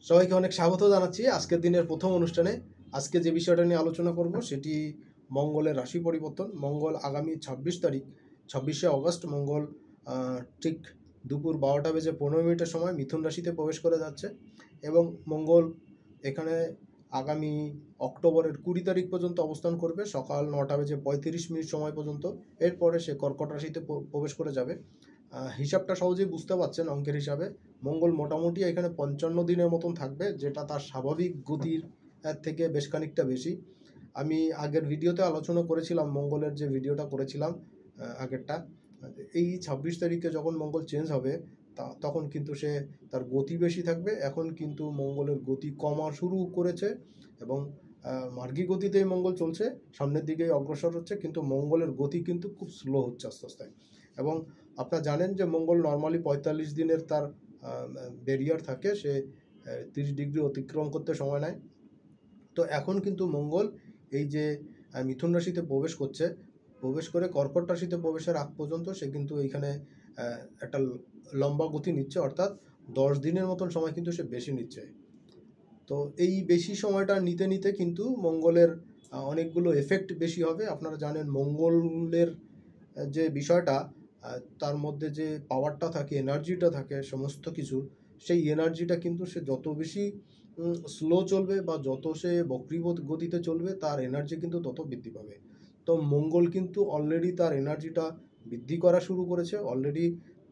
সবাইকে অনেক স্বাগত জানাচ্ছি আজকের দিনের প্রথম অনুষ্ঠানে। আজকে যে বিষয়টা নিয়ে আলোচনা করব সেটি মঙ্গলের রাশি পরিবর্তন। মঙ্গল আগামী 26 অগস্ট মঙ্গল ঠিক দুপুর 12:15 সময় মিথুন রাশিতে প্রবেশ করে যাচ্ছে এবং মঙ্গল এখানে আগামী অক্টোবরের 20 তারিখ পর্যন্ত অবস্থান করবে সকাল 9:35 সময় পর্যন্ত। এরপরে সে কর্কট রাশিতে প্রবেশ করে যাবে। হিসাবটা সহজেই বুঝতে পারছেন অঙ্কের হিসাবে। মঙ্গল মোটামুটি এখানে 55 দিনের মতন থাকবে, যেটা তার স্বাভাবিক গতির থেকে বেশ খানিকটা বেশি। আমি আগের ভিডিওতে আলোচনা করেছিলাম, মঙ্গলের যে ভিডিওটা করেছিলাম আগেরটা, এই 26 তারিখে যখন মঙ্গল চেঞ্জ হবে তখন কিন্তু সে তার গতি বেশি থাকবে। এখন কিন্তু মঙ্গলের গতি কমা শুরু করেছে এবং মার্গী গতিতেই মঙ্গল চলছে, সামনের দিকেই অগ্রসর হচ্ছে, কিন্তু মঙ্গলের গতি কিন্তু খুব স্লো হচ্ছে আস্তে আস্তে। এবং আপনারা জানেন যে মঙ্গল নর্মালি 45 দিনের তার ব্যারিয়ার থাকে, সে 30 ডিগ্রি অতিক্রম করতে সময় নেয়। তো এখন কিন্তু মঙ্গল এই যে মিথুন রাশিতে প্রবেশ করে কর্কট রাশিতে প্রবেশের আগ পর্যন্ত সে কিন্তু এইখানে একটা লম্বা গতি নিচ্ছে, অর্থাৎ 10 দিনের মতন সময় কিন্তু সে বেশি নিচ্ছে। তো এই বেশি সময়টা নিতে নিতে কিন্তু মঙ্গলের অনেকগুলো এফেক্ট বেশি হবে। আপনারা জানেন মঙ্গলের যে বিষয়টা, তার মধ্যে যে পাওয়ারটা থাকে, এনার্জিটা থাকে সমস্ত কিছু, সেই এনার্জিটা কিন্তু সে যত বেশি স্লো চলবে বা যত সে বক্রীবৎ গতিতে চলবে তার এনার্জি কিন্তু তত বৃদ্ধি পাবে। তো মঙ্গল কিন্তু অলরেডি তার এনার্জিটা বৃদ্ধি করা শুরু করেছে, অলরেডি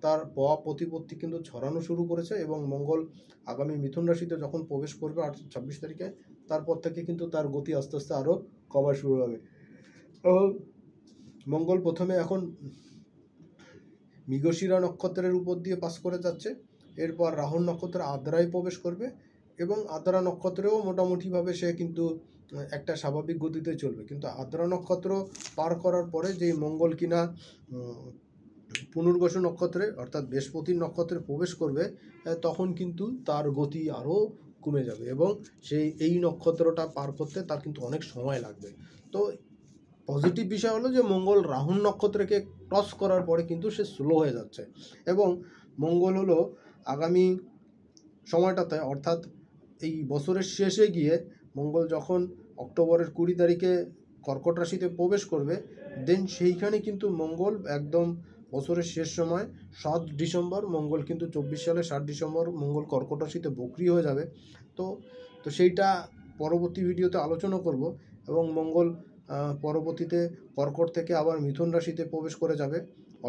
তার প্রভাব প্রতিপত্তি কিন্তু ছড়ানো শুরু করেছে এবং মঙ্গল আগামী মিথুন রাশিতে যখন প্রবেশ করবে 26 তারিখে, তারপর থেকে কিন্তু তার গতি আস্তে আস্তে আরও কমা শুরু হবে। মঙ্গল প্রথমে এখন মৃগশিরা নক্ষত্রের উপর দিয়ে পাস করে যাচ্ছে, এরপর রাহু নক্ষত্রের আদ্রায় প্রবেশ করবে এবং আদ্রা নক্ষত্রেও মোটামুটিভাবে সে কিন্তু একটা স্বাভাবিক গতিতে চলবে। কিন্তু আদ্রা নক্ষত্র পার করার পরে যেই মঙ্গল কিনা পুনর্বসু নক্ষত্রে অর্থাৎ বৃহস্পতির নক্ষত্রে প্রবেশ করবে, তখন কিন্তু তার গতি আরও কমে যাবে এবং এই নক্ষত্রটা পার করতে তার কিন্তু অনেক সময় লাগবে। তো পজিটিভ বিষয় হলো যে মঙ্গল রাহু নক্ষত্রকে ক্রস করার পরে কিন্তু সে স্লো হয়ে যাচ্ছে এবং মঙ্গল হলো আগামী সময়টাতে, অর্থাৎ এই বছরের শেষে গিয়ে মঙ্গল যখন অক্টোবরের 20 তারিখে কর্কট রাশিতে প্রবেশ করবে, দেন সেইখানে কিন্তু মঙ্গল একদম বছরের শেষ সময় 7 ডিসেম্বর মঙ্গল কিন্তু 24 সালের 7 ডিসেম্বর মঙ্গল কর্কট রাশিতে বক্রী হয়ে যাবে। তো সেইটা পরবর্তী ভিডিওতে আলোচনা করব। এবং মঙ্গল পরবর্তীতে কর্কট থেকে আবার মিথুন রাশিতে প্রবেশ করে যাবে,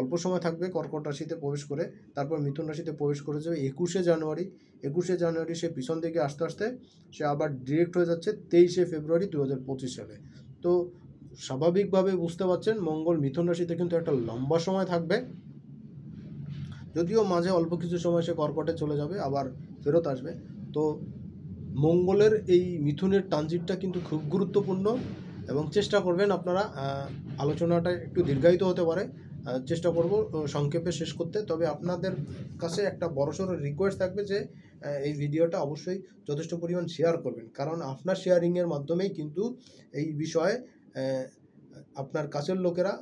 অল্প সময় থাকবে কর্কট রাশিতে প্রবেশ করে, তারপর মিথুন রাশিতে প্রবেশ করে যাবে 21শে জানুয়ারি। সে পিছন দিকে আস্তে আস্তে সে আবার ডিরেক্ট হয়ে যাচ্ছে 23শে ফেব্রুয়ারি 2025 সালে। তো স্বাভাবিকভাবে বুঝতে পারছেন মঙ্গল মিথুন রাশিতে কিন্তু একটা লম্বা সময় থাকবে, যদিও মাঝে অল্প কিছু সময় সে কর্কটে চলে যাবে আবার ফেরত আসবে। তো মঙ্গলের এই মিথুনের ট্রানজিটটা কিন্তু খুব গুরুত্বপূর্ণ এবং চেষ্টা করবেন আপনারা, আলোচনাটা একটু দীর্ঘায়িত হতে পারে, চেষ্টা করব সংক্ষেপে শেষ করতে। তবে আপনাদের কাছে একটা বড়সড় রিকোয়েস্ট থাকবে যে এই ভিডিওটা অবশ্যই যথেষ্ট পরিমাণ শেয়ার করবেন, কারণ আপনার শেয়ারিংয়ের মাধ্যমেই কিন্তু এই বিষয়ে আপনার কাছের লোকেরা,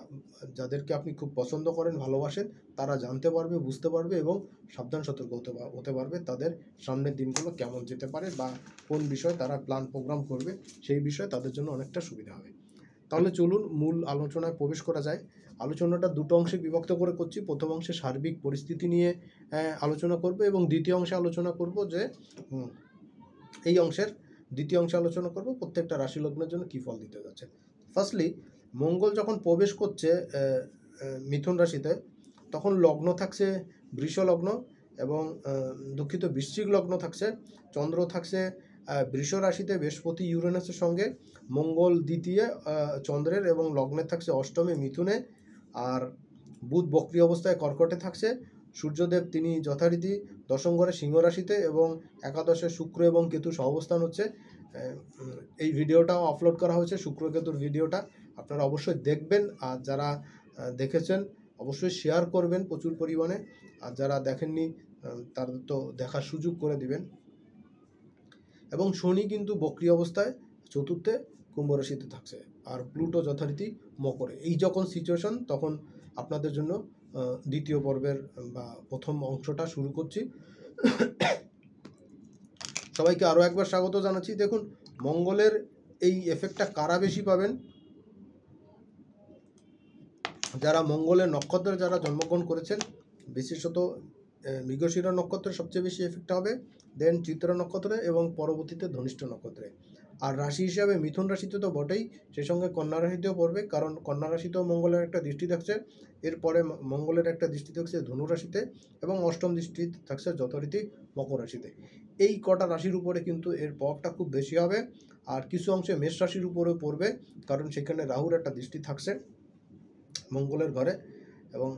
যাদেরকে আপনি খুব পছন্দ করেন, ভালোবাসেন, তারা জানতে পারবে, বুঝতে পারবে এবং সাবধান সতর্ক হতে পারবে তাদের সামনের দিনগুলো কেমন যেতে পারে বা কোন বিষয়ে তারা প্ল্যান প্রোগ্রাম করবে, সেই বিষয়ে তাদের জন্য অনেকটা সুবিধা হবে। তাহলে চলুন মূল আলোচনায় প্রবেশ করা যায়। আলোচনাটা দুটো অংশে বিভক্ত করে করছি। প্রথম অংশে সার্বিক পরিস্থিতি নিয়ে আলোচনা করব এবং দ্বিতীয় অংশে আলোচনা করব যে দ্বিতীয় অংশে আলোচনা করব প্রত্যেকটা রাশি লগ্নের জন্য কী ফল দিতে যাচ্ছে। ফার্স্টলি মঙ্গল যখন প্রবেশ করছে মিথুন রাশিতে, তখন লগ্ন থাকছে বৃষ লগ্ন এবং বৃশ্চিক লগ্ন থাকছে। চন্দ্র থাকছে বৃষ রাশিতে বৃহস্পতি ইউরেনাসের সঙ্গে, মঙ্গল দ্বিতীয় চন্দ্রের এবং লগ্নে থাকছে অষ্টমে মিথুনে, আর বুধ বক্রী অবস্থায় কর্কটে থাকছে। সূর্যদেব তিনি যথারীতি দশম ঘরে সিংহ রাশিতে এবং একাদশে শুক্র এবং কেতু সহাবস্থান হচ্ছে। এই ভিডিওটাও আপলোড করা হয়েছে, শুক্র কেতুর ভিডিওটা আপনারা অবশ্যই দেখবেন, আর যারা দেখেছেন অবশ্যই শেয়ার করবেন প্রচুর পরিমাণে, আর যারা দেখেননি তাদের তো দেখার সুযোগ করে দিবেন। এবং শনি কিন্তু বক্রী অবস্থায় চতুর্থে কুম্ভ রাশিতে থাকছে, আর প্লুটো যথারীতি মকরে। এই যখন সিচুয়েশন, তখন আপনাদের জন্য দ্বিতীয় পর্বের বা প্রথম অংশটা শুরু করছি। সবাইকে আরও একবার স্বাগত জানাচ্ছি। দেখুন, মঙ্গলের এই এফেক্টটা কারা বেশি পাবেন? যারা মঙ্গলের নক্ষত্রে যারা জন্মগ্রহণ করেছেন, বিশেষত মৃগশিরা নক্ষত্রে সবচেয়ে বেশি এফেক্টটা হবে, দেন চিত্রা নক্ষত্রে এবং পরবর্তীতে ধনিষ্ঠ নক্ষত্রে। আর রাশি হিসাবে মিথুন রাশিতে তো বটেই, সেই সঙ্গে কন্যা রাশিতেও পড়বে, কারণ কন্যা রাশিতেও মঙ্গলের একটা দৃষ্টি থাকছে, এরপরে মঙ্গলের একটা দৃষ্টি থাকছে ধনু রাশিতে, এবং অষ্টম দৃষ্টি থাকছে যথারীতি মকর রাশিতে। এই কটা রাশির উপরে কিন্তু এর প্রভাবটা খুব বেশি হবে। আর কিছু অংশে মেষ রাশির উপরেও পড়বে, কারণ সেখানে রাহুর একটা দৃষ্টি থাকছে মঙ্গলের ঘরে, এবং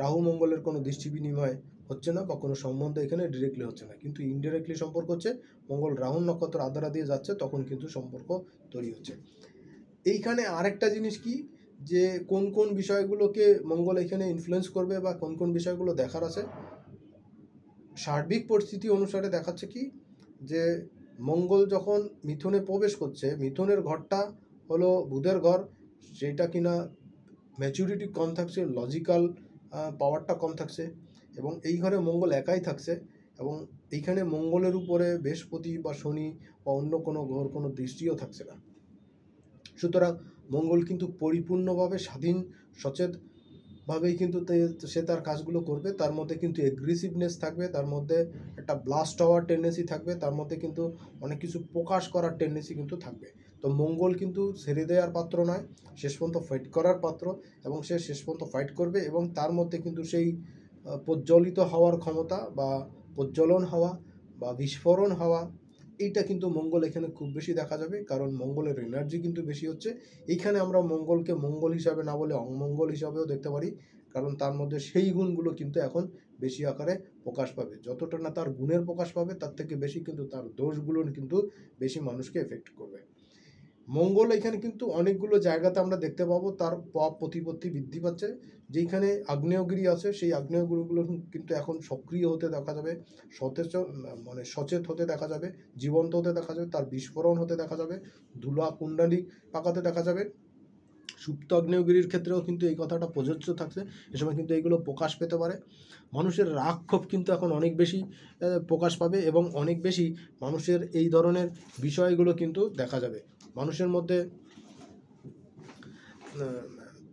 রাহু মঙ্গলের কোনো দৃষ্টি বিনিময় হচ্ছে না বা কোনো সম্বন্ধ এখানে ডিরেক্টলি হচ্ছে না, কিন্তু ইনডিরেক্টলি সম্পর্ক হচ্ছে। মঙ্গল রাহু নক্ষত্র আধারা দিয়ে যাচ্ছে, তখন কিন্তু সম্পর্ক তৈরি হচ্ছে। এইখানে আরেকটা জিনিস কি, যে কোন কোন বিষয়গুলোকে মঙ্গল এখানে ইনফ্লুয়েন্স করবে বা কোন কোন বিষয়গুলো দেখার আছে। সার্বিক পরিস্থিতি অনুসারে দেখাচ্ছে কি, যে মঙ্গল যখন মিথুনে প্রবেশ করছে, মিথুনের ঘরটা হলো বুধের ঘর, যেটা কিনা ম্যাচুরিটি কম থাকছে, লজিক্যাল পাওয়ারটা কম থাকছে, এবং এই ঘরে মঙ্গল একাই থাকছে, এবং এইখানে মঙ্গলের উপরে বৃহস্পতি বা শনি বা অন্য কোনো গ্রহর কোনো দৃষ্টিও থাকছে না। সুতরাং মঙ্গল কিন্তু পরিপূর্ণভাবে স্বাধীন সচেতভাবেই কিন্তু সে তার কাজগুলো করবে। তার মধ্যে কিন্তু এগ্রেসিভনেস থাকবে, তার মধ্যে একটা ব্লাস্ট হওয়ার টেন্ডেন্সি থাকবে, তার মধ্যে কিন্তু অনেক কিছু প্রকাশ করার টেন্ডেন্সি কিন্তু থাকবে। তো মঙ্গল কিন্তু ছেড়ে দেওয়ার পাত্র নয়, শেষ পর্যন্ত ফাইট করার পাত্র, এবং সে শেষ পর্যন্ত ফাইট করবে। এবং তার মধ্যে কিন্তু সেই প্রজ্বলিত হওয়ার ক্ষমতা বা প্রজ্বলন হওয়া বা বিস্ফোরণ হওয়া, এইটা কিন্তু মঙ্গল এখানে খুব বেশি দেখা যাবে, কারণ মঙ্গলের এনার্জি কিন্তু বেশি হচ্ছে। এইখানে আমরা মঙ্গলকে মঙ্গল হিসাবে না বলে অমঙ্গল হিসাবেও দেখতে পারি, কারণ তার মধ্যে সেই গুণগুলো কিন্তু এখন বেশি আকারে প্রকাশ পাবে। যতটা না তার গুণের প্রকাশ পাবে, তার থেকে বেশি কিন্তু তার দোষগুলো কিন্তু বেশি মানুষকে এফেক্ট করবে। মঙ্গল এখানে কিন্তু অনেকগুলো জায়গাতে আমরা দেখতে পাবো তার প্রতিপত্তি বৃদ্ধি পাচ্ছে। যেখানে আগ্নেয়গিরি আছে, সেই আগ্নেয়গিরিগুলো কিন্তু এখন সক্রিয় হতে দেখা যাবে, সচেত হতে দেখা যাবে, জীবন্ত হতে দেখা যাবে, তার বিস্ফোরণ হতে দেখা যাবে, ধুলা কুণ্ডালি পাকাতে দেখা যাবে। সুপ্ত আগ্নেয়গিরির ক্ষেত্রেও কিন্তু এই কথাটা প্রযোজ্য থাকছে, এ সময় কিন্তু এইগুলো প্রকাশ পেতে পারে। মানুষের রাগ ক্ষোভ কিন্তু এখন অনেক বেশি প্রকাশ পাবে, এবং অনেক বেশি মানুষের এই ধরনের বিষয়গুলো কিন্তু দেখা যাবে। মানুষের মধ্যে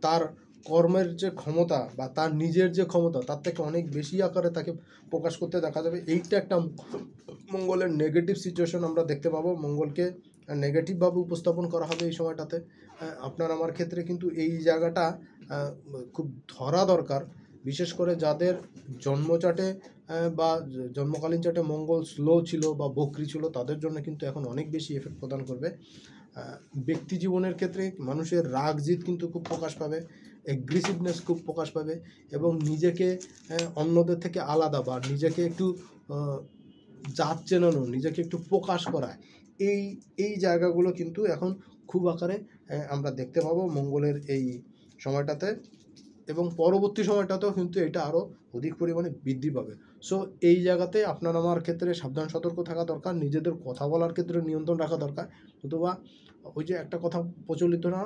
তার কর্মের যে ক্ষমতা বা তার নিজের যে ক্ষমতা, তার থেকে অনেক বেশি আকারে তাকে প্রকাশ করতে দেখা যাবে। এইটা একটা মঙ্গলের নেগেটিভ সিচুয়েশন আমরা দেখতে পাবো। মঙ্গলকে নেগেটিভভাবে উপস্থাপন করা হবে এই সময়টাতে। আপনার আমার ক্ষেত্রে কিন্তু এই জায়গাটা খুব ধরা দরকার, বিশেষ করে যাদের জন্মচাটে বা জন্মকালীন চাটে মঙ্গল স্লো ছিল বা বক্রি ছিল, তাদের জন্য কিন্তু এখন অনেক বেশি এফেক্ট প্রদান করবে। ব্যক্তি জীবনের ক্ষেত্রে মানুষের রাগ জিদ কিন্তু খুব প্রকাশ পাবে, এগ্রেসিভনেস খুব প্রকাশ পাবে, এবং নিজেকে অন্যদের থেকে আলাদা বা নিজেকে একটু জাত চেনানো, নিজেকে একটু প্রকাশ করা, এই জায়গাগুলো কিন্তু এখন খুব আকারে আমরা দেখতে পাবো মঙ্গলের এই সময়টাতে, এবং পরবর্তী সময়টাতেও কিন্তু এটা আরও অধিক পরিমাণে বৃদ্ধি পাবে। সো এই জায়গাতে আপনার আমার ক্ষেত্রে সাবধান সতর্ক থাকা দরকার, নিজেদের কথা বলার ক্ষেত্রে নিয়ন্ত্রণ রাখা দরকার। নতুবা ওই যে একটা কথা প্রচলিত না,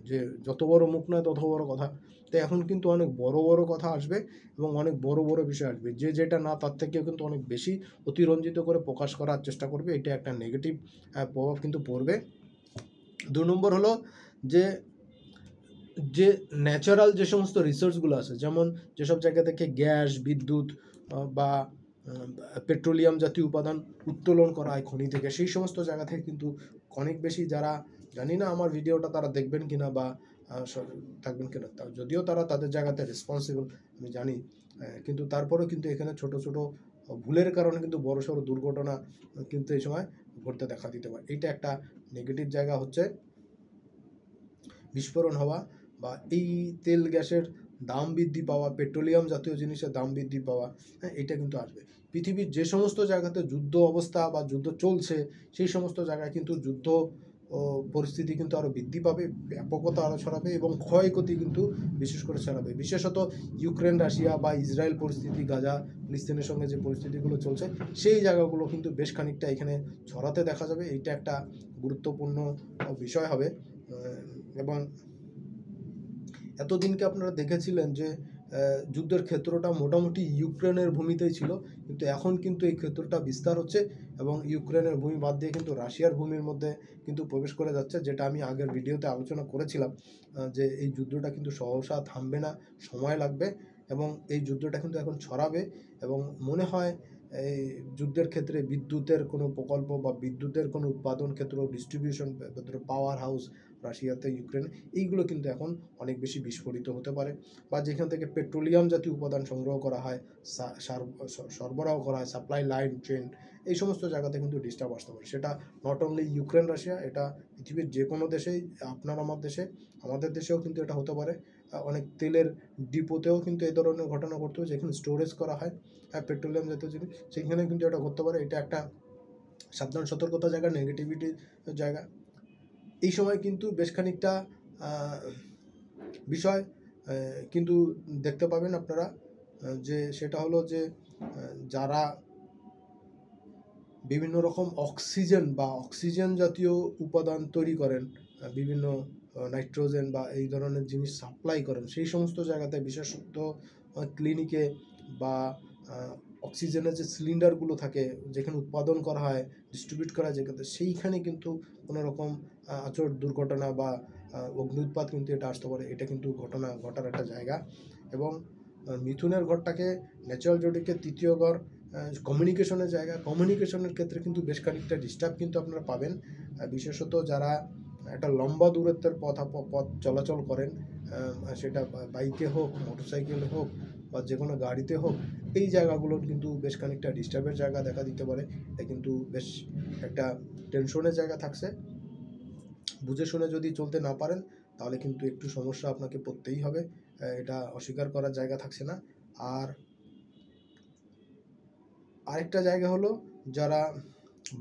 যে যত বড় মুখ নয় তত বড় কথা। তো এখন কিন্তু অনেক বড় বড় কথা আসবে, এবং অনেক বড় বড় বিষয় আসবে, যে যেটা না তার থেকেও কিন্তু অনেক বেশি অতিরঞ্জিত করে প্রকাশ করার চেষ্টা করবে। এটা একটা নেগেটিভ প্রভাব কিন্তু পড়বে। 2 নম্বর হলো যে ন্যাচারাল যে সমস্ত রিসোর্সগুলো আছে, যেমন যেসব জায়গা থেকে গ্যাস, বিদ্যুৎ বা পেট্রোলিয়াম জাতীয় উপাদান উত্তোলন করা হয় খনি থেকে, সেই সমস্ত জায়গা থেকে কিন্তু অনেক বেশি, যারা জানি না আমার ভিডিওটা তারা দেখবেন কিনা বা থাকবেন কিনা, যদিও তারা তাদের জায়গাতে রেসপন্সিবল আমি জানি, কিন্তু তারপরেও কিন্তু এখানে ছোট ছোট ভুলের কারণে কিন্তু বড়সড় দুর্ঘটনা কিন্তু এই সময় ঘটতে দেখা দিতে পারে। এইটা একটা নেগেটিভ জায়গা হচ্ছে বিস্ফোরণ হওয়া, বা এই তেল গ্যাসের দাম বৃদ্ধি পাওয়া, পেট্রোলিয়াম জাতীয় জিনিসের দাম বৃদ্ধি পাওয়া, এটা কিন্তু আসবে। পৃথিবীর যে সমস্ত জায়গাতে যুদ্ধ অবস্থা বা যুদ্ধ চলছে, সেই সমস্ত জায়গায় কিন্তু যুদ্ধ পরিস্থিতি কিন্তু আরও বৃদ্ধি পাবে, ব্যাপকতা আরও ছড়াবে, এবং ক্ষয়ক্ষতি কিন্তু বিশেষ করে ছড়াবে। বিশেষত ইউক্রেন রাশিয়া বা ইসরায়েল পরিস্থিতি, গাজা ফিলিস্তিনের সঙ্গে যে পরিস্থিতিগুলো চলছে, সেই জায়গাগুলো কিন্তু বেশ খানিকটা এখানে ছড়াতে দেখা যাবে। এইটা একটা গুরুত্বপূর্ণ বিষয় হবে। এবং এতদিনকে আপনারা দেখেছিলেন যে যুদ্ধের ক্ষেত্রটা মোটামুটি ইউক্রেনের ভূমিতেই ছিল, কিন্তু এখন কিন্তু এই ক্ষেত্রটা বিস্তার হচ্ছে এবং ইউক্রেনের ভূমি বাদ দিয়ে কিন্তু রাশিয়ার ভূমির মধ্যে কিন্তু প্রবেশ করে যাচ্ছে, যেটা আমি আগের ভিডিওতে আলোচনা করেছিলাম যে এই যুদ্ধটা কিন্তু সহসা থামবে না, সময় লাগবে এবং এই যুদ্ধটা কিন্তু এখন ছড়াবে। এবং মনে হয় এই যুদ্ধের ক্ষেত্রে বিদ্যুতের কোনো প্রকল্প বা বিদ্যুতের কোনো উৎপাদন ক্ষেত্র, ডিস্ট্রিবিউশন ক্ষেত্র, পাওয়ার হাউস রাশিয়াতে, ইউক্রেনে, এইগুলো কিন্তু এখন অনেক বেশি বিস্ফোরিত হতে পারে। বা যেখান থেকে পেট্রোলিয়াম জাতীয় উপাদান সংগ্রহ করা হয়, সরবরাহ করা হয়, সাপ্লাই লাইন, ট্রেন, এই সমস্ত জায়গাতে কিন্তু ডিস্টার্ব আসতে পারে। সেটা নট অনলি ইউক্রেন রাশিয়া, এটা পৃথিবীর যে কোনো দেশেই, আপনার আমার দেশে, আমাদের দেশেও কিন্তু এটা হতে পারে। অনেক তেলের ডিপোতেও কিন্তু এই ধরনের ঘটনা ঘটতে পারে, যেখানে স্টোরেজ করা হয় পেট্রোলিয়াম জাতীয় জিনিস, সেখানে কিন্তু এটা ঘটতে পারে। এটা একটা সাবধান সতর্কতা জায়গা, নেগেটিভিটি জায়গা। এই সময় কিন্তু বেশ খানিকটা বিষয় কিন্তু দেখতে পাবেন আপনারা, যে সেটা হলো যে যারা বিভিন্ন রকম অক্সিজেন বা অক্সিজেন জাতীয় উপাদান তৈরি করেন, বিভিন্ন নাইট্রোজেন বা এই ধরনের জিনিস সাপ্লাই করেন, সেই সমস্ত জায়গাতে বিশেষত ক্লিনিকে বা অক্সিজেনের যে সিলিন্ডারগুলো থাকে, যেখানে উৎপাদন করা হয়, ডিস্ট্রিবিউট করা হয়, যেখানে সেইখানে কিন্তু কোনো রকম আচর দুর্ঘটনা বা অগ্নি উৎপাত কিন্তু এটা আসতে পারে। এটা কিন্তু ঘটনা ঘটার একটা জায়গা। এবং মিথুনের ঘরটাকে ন্যাচারাল জোডিকের তৃতীয় ঘর, কমিউনিকেশনের জায়গা। কমিউনিকেশনের ক্ষেত্রে কিন্তু বেশ খানিকটা ডিস্টার্ব কিন্তু আপনারা পাবেন, বিশেষত যারা একটা লম্বা দূরত্বের পথ চলাচল করেন, সেটা বাইকে হোক, মোটরসাইকেলে হোক বা যে কোনো গাড়িতে হোক, এই জায়গাগুলোর কিন্তু বেশ খানিকটা ডিস্টার্বের জায়গা দেখা দিতে পারে। এটা কিন্তু বেশ একটা টেনশনের জায়গা থাকছে। বুঝে শুনে যদি চলতে না পারেন তাহলে কিন্তু একটু সমস্যা আপনাকে পড়তেই হবে, এটা অস্বীকার করার জায়গা থাকছে না। আর আরেকটা জায়গা হলো, যারা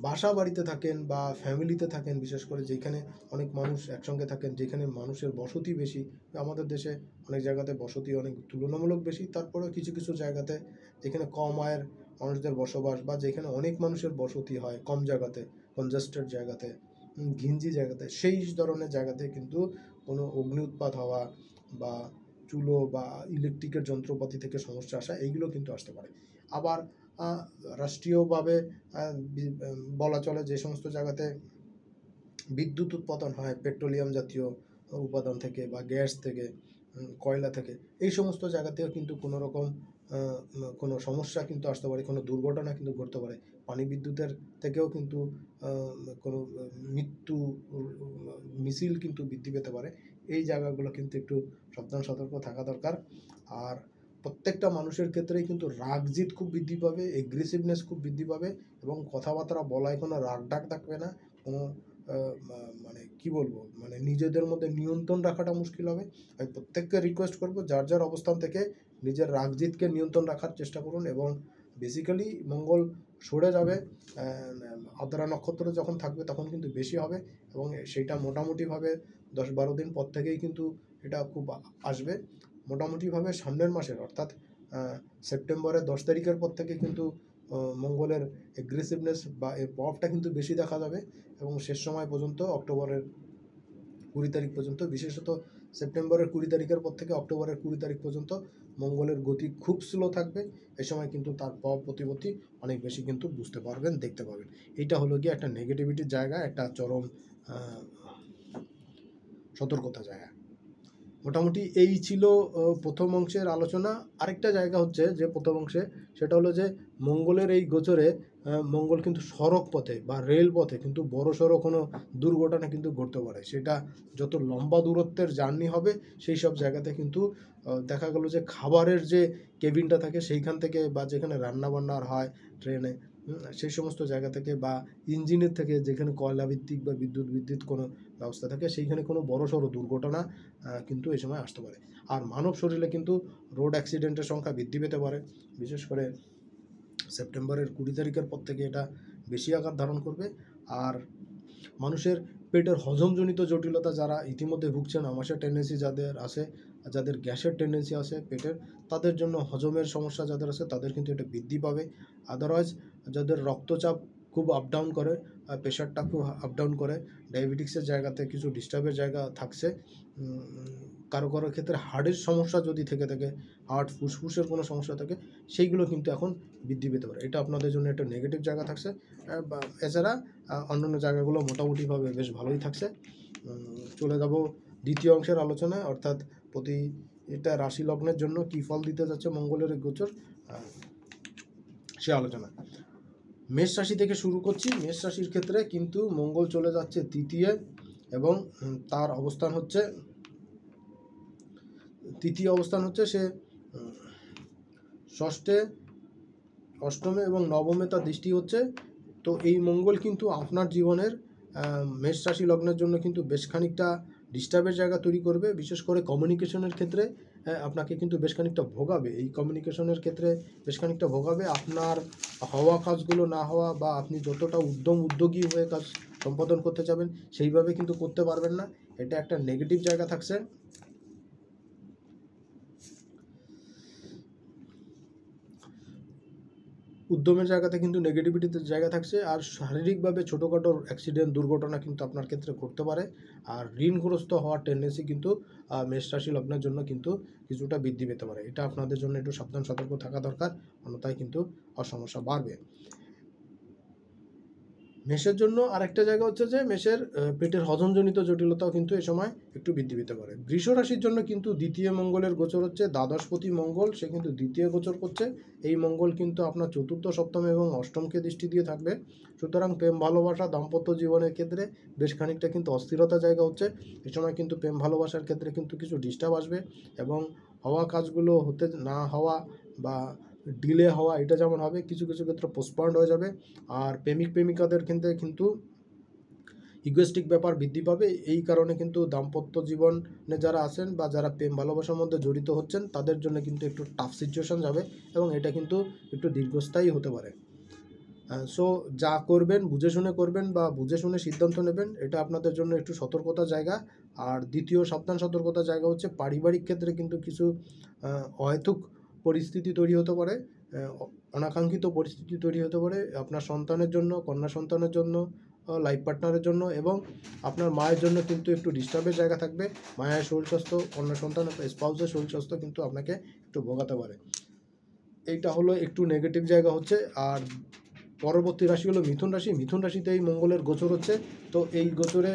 বাসা বাড়িতে থাকেন বা ফ্যামিলিতে থাকেন, বিশেষ করে যেখানে অনেক মানুষ একসঙ্গে থাকেন, যেখানে মানুষের বসতি বেশি। আমাদের দেশে অনেক জায়গাতে বসতি অনেক তুলনামূলক বেশি, তারপরেও কিছু কিছু জায়গাতে যেখানে কম আয়ের মানুষদের বসবাস বা যেখানে অনেক মানুষের বসতি হয় কম জায়গাতে, কনজাস্টেড জায়গাতে, ঘিঞ্জি জায়গাতে, সেই ধরনের জায়গাতে কিন্তু কোনো অগ্নি উৎপাত হওয়া বা চুলো বা ইলেকট্রিকের যন্ত্রপাতি থেকে সমস্যা আসা, এইগুলো কিন্তু আসতে পারে। আবার রাষ্ট্রীয়ভাবে বলা চলে যে সমস্ত জায়গাতে বিদ্যুৎ উৎপাদন হয় পেট্রোলিয়াম জাতীয় উপাদান থেকে বা গ্যাস থেকে, কয়লা থেকে, এই সমস্ত জায়গাতেও কিন্তু কোনো রকম কোনো সমস্যা কিন্তু আসতে পারে, কোনো দুর্ঘটনা কিন্তু ঘটতে পারে। পানি বিদ্যুতের থেকেও কিন্তু কোনো মৃত্যু মিছিল কিন্তু বৃদ্ধি পেতে পারে। এই জায়গাগুলো কিন্তু একটু সাবধান সতর্ক থাকা দরকার। আর প্রত্যেকটা মানুষের ক্ষেত্রেই কিন্তু রাগ জিদ খুব বৃদ্ধি পাবে, এগ্রেসিভনেস খুব বৃদ্ধি পাবে এবং কথাবার্তা বলায় কোনো রাগ ডাক থাকবে না, কোনো মানে কি বলবো, মানে নিজেদের মধ্যে নিয়ন্ত্রণ রাখাটা মুশকিল হবে। আমি প্রত্যেককে রিকোয়েস্ট করব, যার যার অবস্থান থেকে নিজের রাগ জিদকে নিয়ন্ত্রণ রাখার চেষ্টা করুন। এবং বেসিক্যালি মঙ্গল সরে যাবে, আদ্রা নক্ষত্র যখন থাকবে তখন কিন্তু বেশি হবে এবং সেইটা মোটামুটিভাবে 10-12 দিন পর থেকেই কিন্তু এটা খুব আসবে। মোটামুটিভাবে সামনের মাসের, অর্থাৎ সেপ্টেম্বরের 10 তারিখের পর থেকে কিন্তু মঙ্গলের এগ্রেসিভনেস বা এর প্রভাবটা কিন্তু বেশি দেখা যাবে এবং শেষ সময় পর্যন্ত অক্টোবরের 20 তারিখ পর্যন্ত, বিশেষত সেপ্টেম্বরের 20 তারিখের পর থেকে অক্টোবরের 20 তারিখ পর্যন্ত মঙ্গলের গতি খুব স্লো থাকবে। এই সময় কিন্তু তার প্রভাব প্রতিপত্তি অনেক বেশি কিন্তু বুঝতে পারবেন, দেখতে পাবেন। এইটা হলো গিয়ে একটা নেগেটিভিটির জায়গা, একটা চরম সতর্কতা জায়গা। মোটামুটি এই ছিল প্রথম অংশের আলোচনা। আরেকটা জায়গা হচ্ছে যে প্রথম অংশে, সেটা হলো যে মঙ্গলের এই গোচরে মঙ্গল কিন্তু সড়ক পথে বা রেল পথে কিন্তু বড়সড় কোনো দুর্ঘটনা কিন্তু ঘটতে পারে। সেটা যত লম্বা দূরত্বের জার্নি হবে সেই সব জায়গাতে কিন্তু দেখা গেল যে খাবারের যে কেবিনটা থাকে সেইখান থেকে বা যেখানে রান্নাবান্না হয় ট্রেনে, সেই সমস্ত জায়গা থেকে বা ইঞ্জিনের থেকে, যেখানে কয়লা ভিত্তিক বা বিদ্যুৎ ভিত্তিক কোনো ব্যবস্থা থাকে, সেইখানে কোনো বড়সড় দুর্ঘটনা কিন্তু এই সময় আসতে পারে। আর মানব শরীরে কিন্তু রোড অ্যাক্সিডেন্টের সংখ্যা বৃদ্ধি পেতে পারে, বিশেষ করে সেপ্টেম্বরের 20 তারিখের পর থেকে এটা বেশি আকার ধারণ করবে। আর মানুষের পেটের হজমজনিত জটিলতা যারা ইতিমধ্যে ভুগছেন, আমাশয় টেন্ডেন্সি যাদের আছে, যাদের গ্যাসের টেন্ডেন্সি আছে পেটের, তাদের জন্য হজমের সমস্যা যাদের আছে তাদের কিন্তু এটা বৃদ্ধি পাবে। আদারওয়াইজ যাদের রক্তচাপ খুব আপ ডাউন করে, প্রেশারটা খুব আপ ডাউন করে, ডায়াবেটিক্সের জায়গাতে কিছু ডিস্টার্বের জায়গা থাকছে। কারো কারো ক্ষেত্রে হার্টের সমস্যা যদি থেকে থাকে, হার্ট ফুসফুসের কোনো সমস্যা থাকে, সেইগুলো কিন্তু এখন বৃদ্ধি পেতে পারে। এটা আপনাদের জন্য একটা নেগেটিভ জায়গা থাকছে। বা এছাড়া অন্যান্য জায়গাগুলো মোটামুটিভাবে বেশ ভালোই থাকছে। চলে যাব দ্বিতীয় অংশের আলোচনায়, অর্থাৎ এটা রাশি লগ্নের জন্য কী ফল দিতে যাচ্ছে মঙ্গলের গোচর, সে আলোচনা। মেষ রাশি থেকে শুরু করছি। মেষ রাশির ক্ষেত্রে কিন্তু মঙ্গল চলে যাচ্ছে তৃতীয়, এবং তার অবস্থান হচ্ছে সে ষষ্ঠে, অষ্টমে এবং নবমে তার দৃষ্টি হচ্ছে। তো এই মঙ্গল কিন্তু আপনার জীবনের মেষ রাশি লগ্নের জন্য কিন্তু বেশ খানিকটা ডিস্টার্বের জায়গা তৈরি করবে, বিশেষ করে কমিউনিকেশনের ক্ষেত্রে আপনাকে কিন্তু বেশ খানিকটা ভোগাবে। এই কমিউনিকেশনের ক্ষেত্রে বেশ খানিকটা ভোগাবে। আপনার হওয়া কাজগুলো না হওয়া, বা আপনি যতটা উদ্যোগী হয়ে কাজ সম্পাদন করতে চাবেন সেইভাবে কিন্তু করতে পারবেন না। এটা একটা নেগেটিভ জায়গা থাকছে। উদ্যমের জায়গাতে কিন্তু নেগেটিভিটিতে জায়গা থাকছে। আর শারীরিকভাবে ছোটোখাটো অ্যাক্সিডেন্ট, দুর্ঘটনা কিন্তু আপনার ক্ষেত্রে ঘটতে পারে। আর ঋণগ্রস্ত হওয়ার টেন্ডেন্সি কিন্তু মেষ রাশি লগ্নের জন্য কিন্তু কিছুটা বৃদ্ধি পেতে পারে। এটা আপনাদের জন্য একটু সাবধান সতর্ক থাকা দরকার, অন্যথায় কিন্তু সমস্যা বাড়বে। মেষের জন্য আরেকটা জায়গা হচ্ছে যে মেষের পেটের হজমজনিত জটিলতাও কিন্তু এই সময় একটু বৃদ্ধি পেতে পারে। বৃষ রাশির জন্য কিন্তু দ্বিতীয় মঙ্গলের গোচর হচ্ছে, দ্বাদশপতি মঙ্গল, সে কিন্তু দ্বিতীয় গোচর করছে। এই মঙ্গল কিন্তু আপনার চতুর্থ, সপ্তম এবং অষ্টমকে দৃষ্টি দিয়ে থাকবে। সুতরাং প্রেম ভালোবাসা, দাম্পত্য জীবনের ক্ষেত্রে বেশ খানিকটা কিন্তু অস্থিরতা জায়গা হচ্ছে। এই সময় কিন্তু প্রেম ভালোবাসার ক্ষেত্রে কিন্তু কিছু ডিস্টার্ব আসবে, এবং হওয়া কাজগুলো হতে না হওয়া বা ডিলে হওয়া, এটা যেমন হবে, কিছু কিছু ক্ষেত্রে পোস্টপন্ড হয়ে যাবে। আর প্রেমিকাদের ক্ষেত্রে কিন্তু ইগোয়েস্টিক ব্যাপার বৃদ্ধি পাবে। এই কারণে কিন্তু দাম্পত্য জীবনে যারা আছেন বা যারা প্রেম ভালোবাসার মধ্যে জড়িত হচ্ছেন, তাদের জন্য কিন্তু একটু টাফ সিচুয়েশন যাবে, এবং এটা কিন্তু একটু দীর্ঘস্থায়ী হতে পারে। সো যা করবেন বুঝে শুনে করবেন, বা বুঝে শুনে সিদ্ধান্ত নেবেন, এটা আপনাদের জন্য একটু সতর্কতার জায়গা। আর দ্বিতীয় সাবধান সতর্কতার জায়গা হচ্ছে পারিবারিক ক্ষেত্রে কিন্তু কিছু অহেতুক পরিস্থিতি তৈরি হতে পারে, অনাকাঙ্ক্ষিত পরিস্থিতি তৈরি হতে পারে আপনার সন্তানের জন্য, কন্যা সন্তানের জন্য, লাইফ পার্টনারের জন্য, এবং আপনার মায়ের জন্য কিন্তু একটু ডিস্টার্বের জায়গা থাকবে। মায়ের শরীর স্বাস্থ্য, কন্যা সন্তান, স্পাউসের শরীর স্বাস্থ্য কিন্তু আপনাকে একটু ভোগাতে পারে। এইটা হলো একটু নেগেটিভ জায়গা হচ্ছে। আর পরবর্তী রাশি হলো মিথুন রাশি। মিথুন রাশিতে এই মঙ্গলের গোচর হচ্ছে। তো এই গোচরে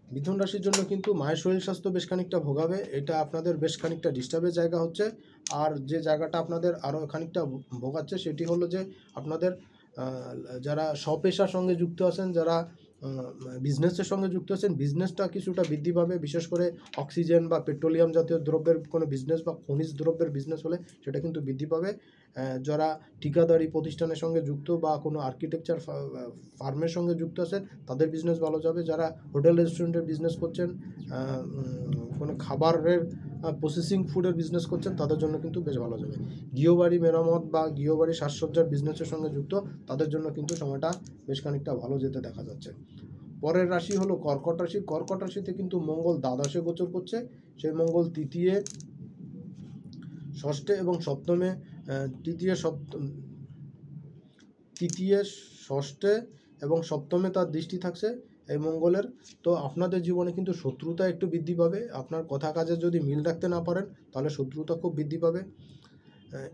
মিথুন রাশির জন্য কিন্তু মায়ের শরীর স্বাস্থ্য বেশ খানিকটা ভোগাবে। এটা আপনাদের বেশ খানিকটা ডিস্টার্বের জায়গা হচ্ছে। আর যে জায়গাটা আপনাদের আরও খানিকটা ভোগাচ্ছে সেটি হলো যে আপনাদের যারা স্বপেশার সঙ্গে যুক্ত আছেন, যারা বিজনেসের সঙ্গে যুক্ত আছেন, বিজনেসটা কিছুটা বৃদ্ধি পাবে। বিশেষ করে অক্সিজেন বা পেট্রোলিয়াম জাতীয় দ্রব্যের কোনো বিজনেস বা খনিজ দ্রব্যের বিজনেস হলে সেটা কিন্তু বৃদ্ধি পাবে। যারা ঠিকাদারি প্রতিষ্ঠানের সঙ্গে যুক্ত বা কোনো আর্কিটেকচার ফার্মের সঙ্গে যুক্ত আছেন, তাদের বিজনেস ভালো যাবে। যারা হোটেল রেস্টুরেন্টের বিজনেস করছেন, কোনো খাবারের প্রসেসিং ফুডের বিজনেস করছেন, তাদের জন্য কিন্তু বেশ ভালো যাবে। গৃহবাড়ি মেরামত বা গৃহবাড়ি সাজসজ্জার বিজনেসের সঙ্গে যুক্ত, তাদের জন্য কিন্তু সময়টা বেশ খানিকটা ভালো যেতে দেখা যাচ্ছে। পরের রাশি হলো কর্কট রাশি। কর্কট রাশিতে কিন্তু মঙ্গল দ্বাদশে গোচর করছে। সেই মঙ্গল তৃতীয়, ষষ্ঠে এবং সপ্তমে, তৃতীয়, ষষ্ঠে এবং সপ্তমে তার দৃষ্টি থাকছে এই মঙ্গলের। তো আপনাদের জীবনে কিন্তু শত্রুতা একটু বৃদ্ধি পাবে। আপনার কথা কাজে যদি মিল রাখতে না পারেন, তাহলে শত্রুতা খুব বৃদ্ধি পাবে।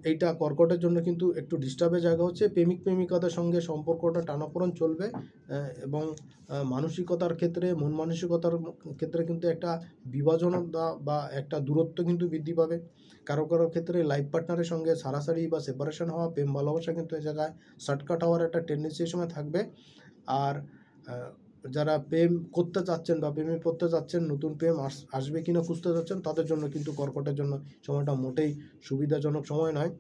এইটা কর্কটের জন্য কিন্তু একটু ডিস্টার্বের জায়গা হচ্ছে। প্রেমিকাদের সঙ্গে সম্পর্কটা টানাপোড়েন চলবে, এবং মানসিকতার ক্ষেত্রে, মন মানসিকতার ক্ষেত্রে কিন্তু একটা বিভাজন বা একটা দূরত্ব কিন্তু বৃদ্ধি পাবে। কারো ক্ষেত্রে লাইফ পার্টনারের সঙ্গে সারাসারি বা সেপারেশন হওয়া, প্রেম ভালোবাসা কিন্তু এই জায়গায় শর্টকাট হওয়ার একটা টেন্ডেন্সি এই সময় থাকবে। আর যারা প্রেম করতে চাচ্ছেন বা প্রেমে পড়তে চাচ্ছেন, নতুন প্রেম আসবে কিনা খুঁজতে চাচ্ছেন, তাদের জন্য কিন্তু কর্কটের জন্য সময়টা মোটেই সুবিধাজনক সময় নয়।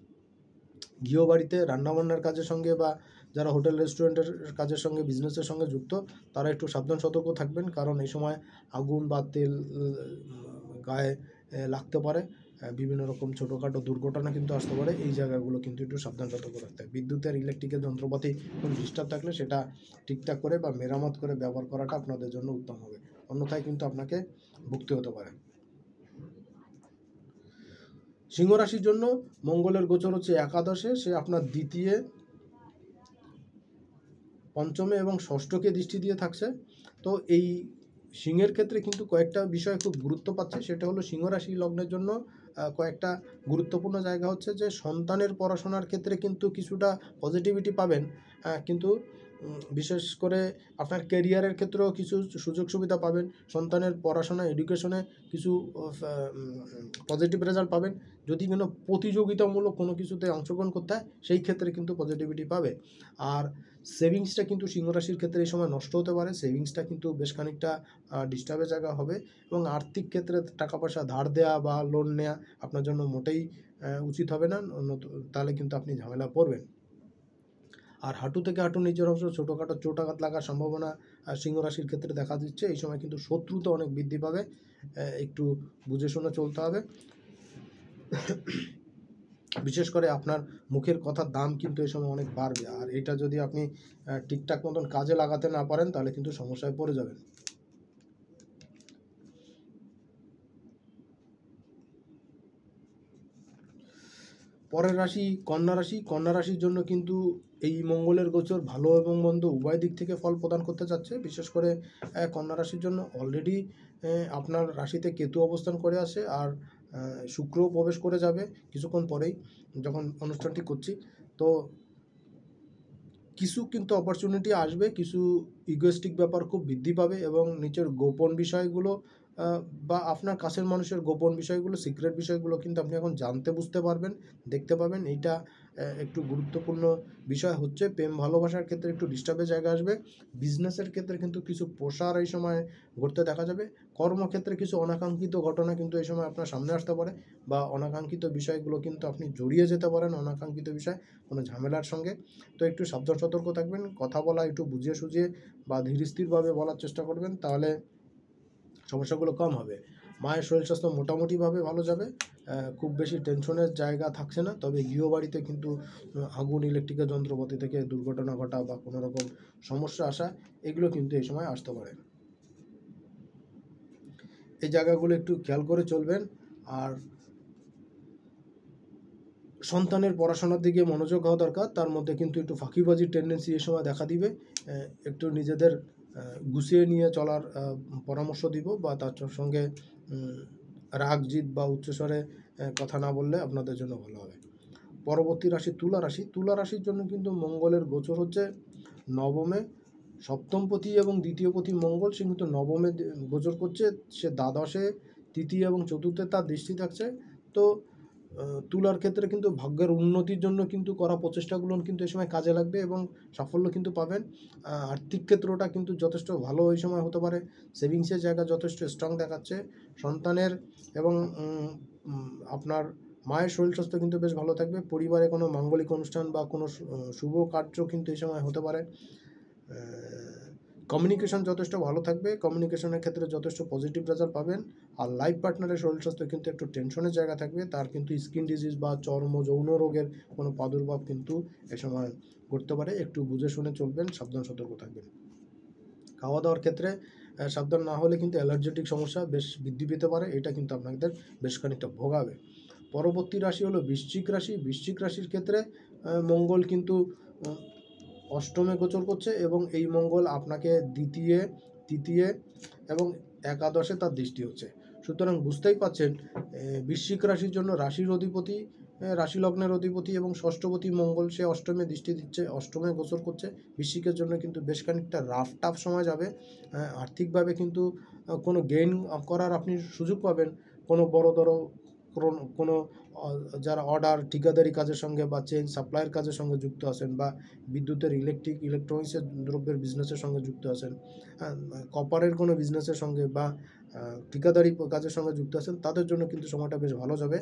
গৃহবাড়িতে রান্নাবান্নার কাজের সঙ্গে বা যারা হোটেল রেস্টুরেন্টের কাজের সঙ্গে, বিজনেসের সঙ্গে যুক্ত, তারা একটু সাবধান সতর্ক থাকবেন, কারণ এই সময় আগুন বা তেল গায়ে লাগতে পারে। বিভিন্ন রকম ছোটোখাটো দুর্ঘটনা কিন্তু আসতে পারে। এই জায়গাগুলো কিন্তু একটু সাবধান সতর্ক রাখতে হবে। বিদ্যুতের ইলেকট্রিকের যন্ত্রপাতি কোনো ডিস্টার্ব থাকলে সেটা ঠিকঠাক করে বা মেরামত করে ব্যবহার করাটা আপনাদের জন্য উত্তম হবে, অন্যথায় কিন্তু আপনাকে ভুগতে হতে পারে। সিংহ রাশির জন্য মঙ্গলের গোচর হচ্ছে একাদশে, সে আপনার দ্বিতীয়, পঞ্চমে এবং ষষ্ঠকে দৃষ্টি দিয়ে থাকছে। তো এই সিংহের ক্ষেত্রে কিন্তু কয়েকটা বিষয় খুব গুরুত্ব পাচ্ছে, সেটা হলো সিংহ রাশি লগ্নের জন্য কয়েকটা গুরুত্বপূর্ণ জায়গা হচ্ছে যে সন্তানের পড়াশোনার ক্ষেত্রে কিন্তু কিছুটা পজিটিভিটি পাবেন, কিন্তু বিশেষ করে আপনার ক্যারিয়ারের ক্ষেত্রেও কিছু সুযোগ সুবিধা পাবেন, সন্তানের পড়াশোনা এডুকেশনে কিছু পজিটিভ রেজাল্ট পাবেন। যদি কোনো প্রতিযোগিতামূলক কোনো কিছুতে অংশগ্রহণ করতে হয় সেই ক্ষেত্রে কিন্তু পজিটিভিটি পাবে। আর সেভিংসটা কিন্তু সিংহ রাশির ক্ষেত্রে এই সময় নষ্ট হতে পারে, সেভিংসটা কিন্তু বেশ খানিকটা ডিস্টার্বের জায়গা হবে, এবং আর্থিক ক্ষেত্রে টাকা পয়সা ধার দেওয়া বা লোন নেওয়া আপনার জন্য মোটেই উচিত হবে না, তাহলে কিন্তু আপনি ঝামেলা পড়বেন। আর হাঁটু থেকে হাঁটু নিচের অংশ ছোটোখাটো চোটাঘাত লাগার সম্ভাবনা সিংহ রাশির ক্ষেত্রে দেখা দিচ্ছে। এই সময় কিন্তু শত্রুতা অনেক বৃদ্ধি পাবে, একটু বুঝে শুনে চলতে হবে। বিশেষ করে আপনার মুখের কথার দাম কিন্তু এই সময় অনেক বাড়বে, আর এটা যদি আপনি ঠিকঠাক মতন কাজে লাগাতে না পারেন তাহলে কিন্তু সমস্যায় পড়ে যাবেন। পরের রাশি কন্যা রাশি। কন্যা রাশির জন্য কিন্তু এই মঙ্গলের গোচর ভালো এবং মন্দ উভয় দিক থেকে ফল প্রদান করতে যাচ্ছে। বিশেষ করে কন্যা রাশির জন্য অলরেডি আপনার রাশিতে কেতু অবস্থান করে আছে, আর শুক্রও প্রবেশ করে যাবে কিছুক্ষণ পরেই যখন অনুষ্ঠানটি করছি। তো কিছু কিন্তু অপরচুনিটি আসবে, কিছু ইগোয়েস্টিক ব্যাপার খুব বৃদ্ধি পাবে, এবং নিচের গোপন বিষয়গুলো বা আপনার কাছের মানুষের গোপন বিষয়গুলো, সিক্রেট বিষয়গুলো কিন্তু আপনি এখন জানতে বুঝতে পারবেন, দেখতে পাবেন। এইটা একটু গুরুত্বপূর্ণ বিষয় হচ্ছে। প্রেম ভালোবাসার ক্ষেত্রে একটু ডিস্টার্বের জায়গা আসবে। বিজনেসের ক্ষেত্রে কিন্তু কিছু প্রসার এই সময় ঘটতে দেখা যাবে। কর্মক্ষেত্রে কিছু অনাকাঙ্ক্ষিত ঘটনা কিন্তু এই সময় আপনার সামনে আসতে পারে, বা অনাকাঙ্ক্ষিত বিষয়গুলো কিন্তু আপনি জড়িয়ে যেতে পারেন অনাকাঙ্ক্ষিত বিষয় কোনো ঝামেলার সঙ্গে। তো একটু সাবধান সতর্ক থাকবেন, কথা বলা একটু বুঝিয়ে সুঝিয়ে বা ধীর স্থিরভাবে বলার চেষ্টা করবেন, তাহলে সমস্যাগুলো কম হবে। মায়ের শরীর স্বাস্থ্য মোটামুটিভাবে ভালো যাবে, খুব বেশি টেনশনের জায়গা থাকছে না। তবে গৃহবাড়িতে কিন্তু আগুন, ইলেকট্রিক্যাল যন্ত্রপাতি থেকে দুর্ঘটনা ঘটা বা কোনো রকম সমস্যা আসা, এগুলো কিন্তু এই সময় আসতে পারে। এই জায়গাগুলো একটু খেয়াল করে চলবেন। আর সন্তানের পড়াশোনার দিকে মনোযোগ হওয়া দরকার, তার মধ্যে কিন্তু একটু ফাঁকিবাজির টেন্ডেন্সি এই সময় দেখা দিবে। একটু নিজেদের গুছিয়ে নিয়ে চলার পরামর্শ দিব, বা তার সঙ্গে রাগ জিদ বা উচ্চস্বরে কথা না বললে আপনাদের জন্য ভালো হবে। পরবর্তী রাশি তুলা রাশি। তুলা রাশির জন্য কিন্তু মঙ্গলের গোচর হচ্ছে নবমে, সপ্তমপতি এবং দ্বিতীয়পতি মঙ্গল সে কিন্তু নবমে গোচর করছে, সে দ্বাদশে, তৃতীয় এবং চতুর্থে তার দৃষ্টি থাকছে। তো তুলার ক্ষেত্রে কিন্তু ভাগ্যের উন্নতির জন্য কিন্তু করা প্রচেষ্টাগুলো কিন্তু এই সময় কাজে লাগবে এবং সাফল্য কিন্তু পাবেন। আর্থিক ক্ষেত্রটা কিন্তু যথেষ্ট ভালো এই সময় হতে পারে, সেভিংসের জায়গা যথেষ্ট স্ট্রং দেখাচ্ছে। সন্তানের এবং আপনার মায়ের শরীর স্বাস্থ্য কিন্তু বেশ ভালো থাকবে। পরিবারে কোনো মাঙ্গলিক অনুষ্ঠান বা কোনো শুভ কার্য কিন্তু এই সময় হতে পারে। কমিউনিকেশন যথেষ্ট ভালো থাকবে, কমিউনিকেশনের ক্ষেত্রে যথেষ্ট পজিটিভ রেজাল্ট পাবেন। আর লাইফ পার্টনারের শরীর স্বাস্থ্য কিন্তু একটু টেনশনের জায়গা থাকবে, তার কিন্তু স্কিন ডিজিজ বা চর্ম যৌন রোগের কোনো প্রাদুর্ভাব কিন্তু এ সময় ঘটতে পারে। একটু বুঝে শুনে চলবেন, সাবধান সতর্ক থাকবেন। খাওয়া দাওয়ার ক্ষেত্রে সাবধান না হলে কিন্তু অ্যালার্জেটিক সমস্যা বেশ বৃদ্ধি পেতে পারে, এটা কিন্তু আপনাদের বেশ খানিকটা ভোগাবে। পরবর্তী রাশি হলো বৃশ্চিক রাশি। বৃশ্চিক রাশির ক্ষেত্রে মঙ্গল কিন্তু অষ্টমে গোচর করছে, এবং এই মঙ্গল আপনাকে দ্বিতীয়, তৃতীয় এবং একাদশে তার দৃষ্টি হচ্ছে। সুতরাং বুঝতেই পাচ্ছেন বৃশ্চিক রাশির জন্য রাশির অধিপতি, রাশি লগ্নের অধিপতি এবং ষষ্ঠপতি মঙ্গল সে অষ্টমে দৃষ্টি দিচ্ছে, অষ্টমে গোচর করছে। বৃশ্চিকের জন্য কিন্তু বেশ খানিকটা রাফ টাফ সময় যাবে। আর্থিকভাবে কিন্তু কোনো গেইন করার আপনি সুযোগ পাবেন। কোনো বড় কোনো যারা অর্ডার, ঠিকাদারি কাজের সঙ্গে বা চেইন সাপ্লাইয়ের কাজের সঙ্গে যুক্ত আছেন, বা বিদ্যুতের ইলেকট্রনিক্সের দ্রব্যের বিজনেসের সঙ্গে যুক্ত আছেন, কপারের কোনো বিজনেসের সঙ্গে বা ঠিকাদারি কাজের সঙ্গে যুক্ত আছেন, তাদের জন্য কিন্তু সময়টা বেশ ভালো যাবে।